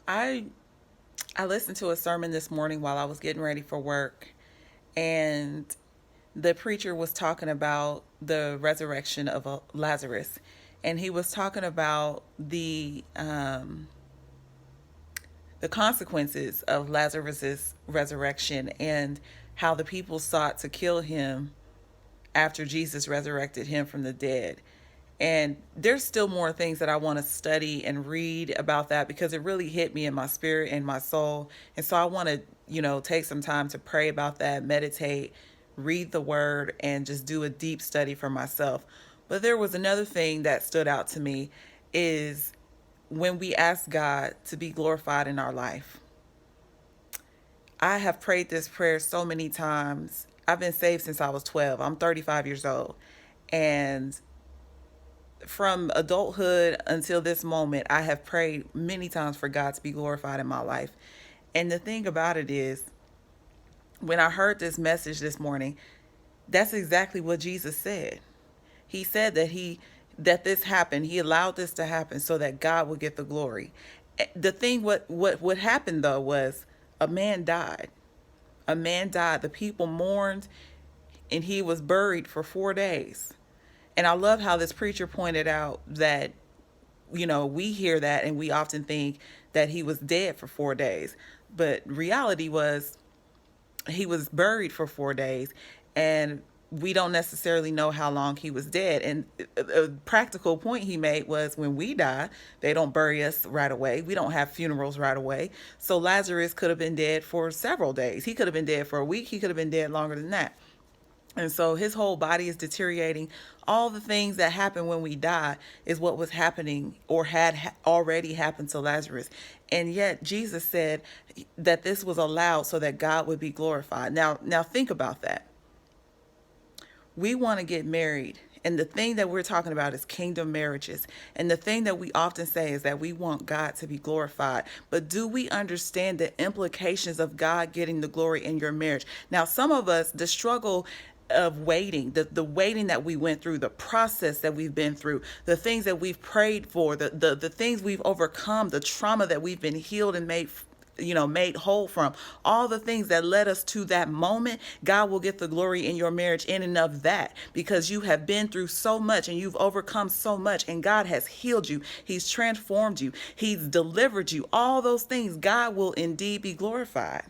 I I listened to a sermon this morning while I was getting ready for work, and the preacher was talking about the resurrection of Lazarus, and he was talking about the consequences of Lazarus's resurrection and how the people sought to kill him after Jesus resurrected him from the dead. And there's still more things that I want to study and read about that because it really hit me in my spirit and my soul. And so I want to, take some time to pray about that, meditate, read the word, and just do a deep study for myself. But there was another thing that stood out to me is when we ask God to be glorified in our life. I have prayed this prayer so many times. I've been saved since I was 12. I'm 35 years old. And from adulthood until this moment, I have prayed many times for God to be glorified in my life. And the thing about it is, when I heard this message this morning, that's exactly what Jesus said. He said that this happened. He allowed this to happen so that God would get the glory. The thing what happened though was a man died. A man died. The people mourned, and he was buried for 4 days. And I love how this preacher pointed out that, we hear that and we often think that he was dead for 4 days. But reality was he was buried for 4 days, and we don't necessarily know how long he was dead. And a practical point he made was when we die, they don't bury us right away. We don't have funerals right away. So Lazarus could have been dead for several days. He could have been dead for a week. He could have been dead longer than that. And so his whole body is deteriorating. All the things that happen when we die is what was happening or had already happened to Lazarus. And yet Jesus said that this was allowed so that God would be glorified. Now think about that. We want to get married. And the thing that we're talking about is kingdom marriages. And the thing that we often say is that we want God to be glorified. But do we understand the implications of God getting the glory in your marriage? Now, some of us, the struggle of waiting, the waiting that we went through, the process that we've been through, the things that we've prayed for, the things we've overcome, the trauma that we've been healed and made whole from, all the things that led us to that moment. God will get the glory in your marriage in and of that, because you have been through so much and you've overcome so much, and God has healed you. He's transformed you. He's delivered you. All those things, God will indeed be glorified.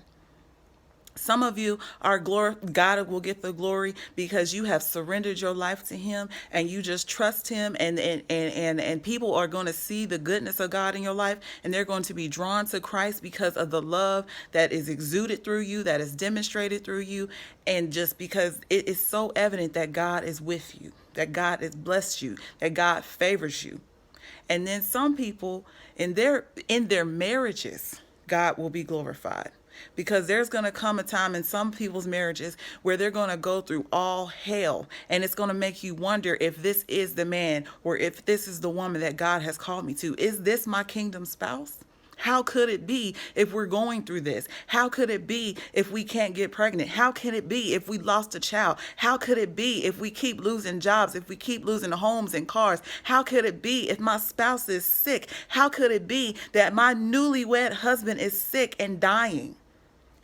Some of you are God will get the glory because you have surrendered your life to him and you just trust him, and people are going to see the goodness of God in your life, and they're going to be drawn to Christ because of the love that is exuded through you, that is demonstrated through you, and just because it is so evident that God is with you, that God has blessed you, that God favors you. And then some people in their marriages, God will be glorified. Because there's going to come a time in some people's marriages where they're going to go through all hell. And it's going to make you wonder if this is the man or if this is the woman that God has called me to. Is this my kingdom spouse? How could it be if we're going through this? How could it be if we can't get pregnant? How can it be if we lost a child? How could it be if we keep losing jobs, if we keep losing homes and cars? How could it be if my spouse is sick? How could it be that my newlywed husband is sick and dying?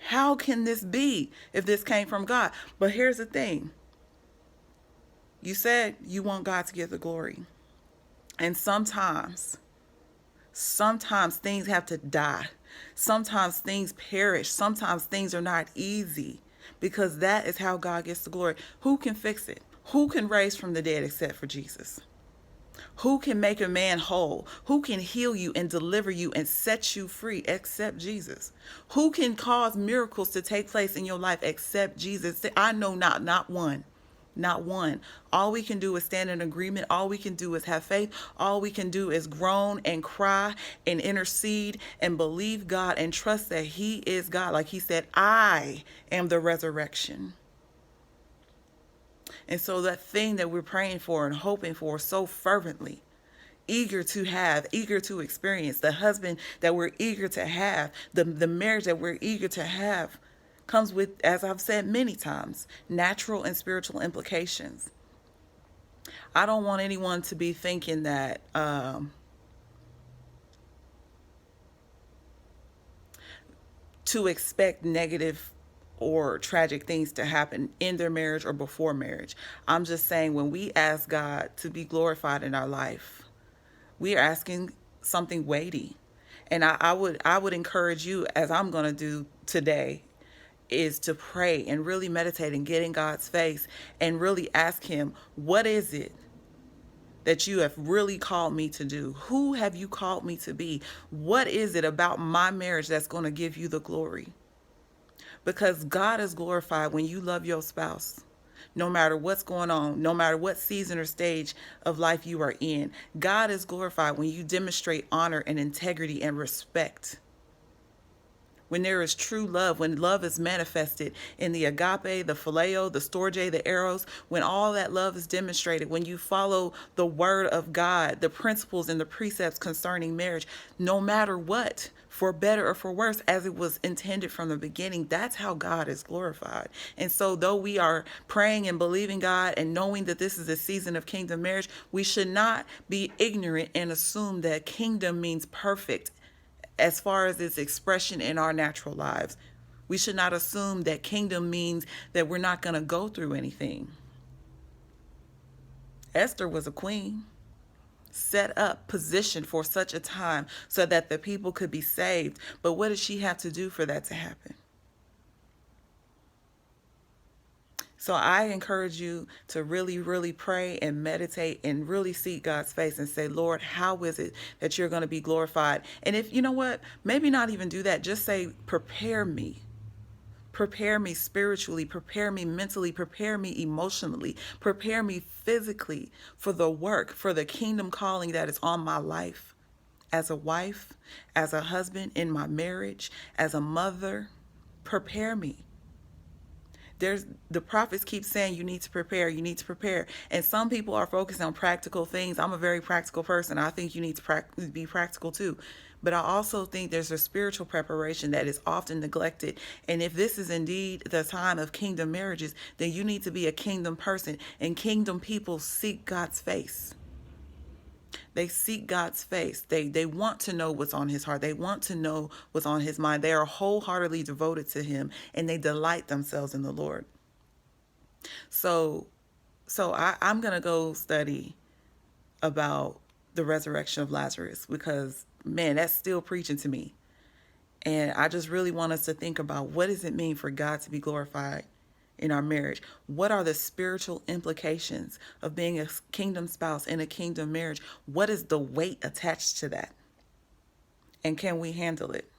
How can this be if this came from God? But here's the thing. You said you want God to get the glory. And sometimes things have to die. Sometimes things perish. Sometimes things are not easy, because that is how God gets the glory. Who can fix it? Who can raise from the dead except for Jesus? Who can make a man whole? Who can heal you and deliver you and set you free except Jesus? Who can cause miracles to take place in your life except Jesus? I know not one. Not one. All we can do is stand in agreement. All we can do is have faith. All we can do is groan and cry and intercede and believe God and trust that he is God. Like he said, I am the resurrection. And so that thing that we're praying for and hoping for so fervently, eager to have, eager to experience, the husband that we're eager to have, the marriage that we're eager to have, comes with, as I've said many times, natural and spiritual implications. I don't want anyone to be thinking that, to expect negative or tragic things to happen in their marriage or before marriage. I'm just saying, when we ask God to be glorified in our life, we are asking something weighty. And I would encourage you, as I'm going to do today, is to pray and really meditate and get in God's face and really ask him, what is it that you have really called me to do? Who have you called me to be? What is it about my marriage that's going to give you the glory? Because God is glorified when you love your spouse. No matter what's going on, no matter what season or stage of life you are in, God is glorified when you demonstrate honor and integrity and respect. When there is true love, when love is manifested in the agape, the phileo, the storge, the eros, when all that love is demonstrated, when you follow the word of God, the principles and the precepts concerning marriage, no matter what, for better or for worse, as it was intended from the beginning, that's how God is glorified. And so though we are praying and believing God and knowing that this is a season of kingdom marriage, we should not be ignorant and assume that kingdom means perfect as far as its expression in our natural lives. We should not assume that kingdom means that we're not going to go through anything. Esther was a queen, set up, positioned for such a time so that the people could be saved. But what did she have to do for that to happen? So I encourage you to really, really pray and meditate and really seek God's face and say, Lord, how is it that you're going to be glorified? And if, you know what, maybe not even do that. Just say, prepare me. Prepare me spiritually, prepare me mentally, prepare me emotionally, prepare me physically for the work, for the kingdom calling that is on my life as a wife, as a husband, in my marriage, as a mother. Prepare me. The prophets keep saying you need to prepare, you need to prepare. And some people are focused on practical things. I'm a very practical person. I think you need to be practical too. But I also think there's a spiritual preparation that is often neglected. And if this is indeed the time of kingdom marriages, then you need to be a kingdom person. And kingdom people seek God's face. They seek God's face. They want to know what's on his heart. They want to know what's on his mind. They are wholeheartedly devoted to him, and they delight themselves in the Lord. So I'm going to go study about the resurrection of Lazarus, because, man, that's still preaching to me. And I just really want us to think about, what does it mean for God to be glorified in our marriage? What are the spiritual implications of being a kingdom spouse in a kingdom marriage? What is the weight attached to that? And can we handle it?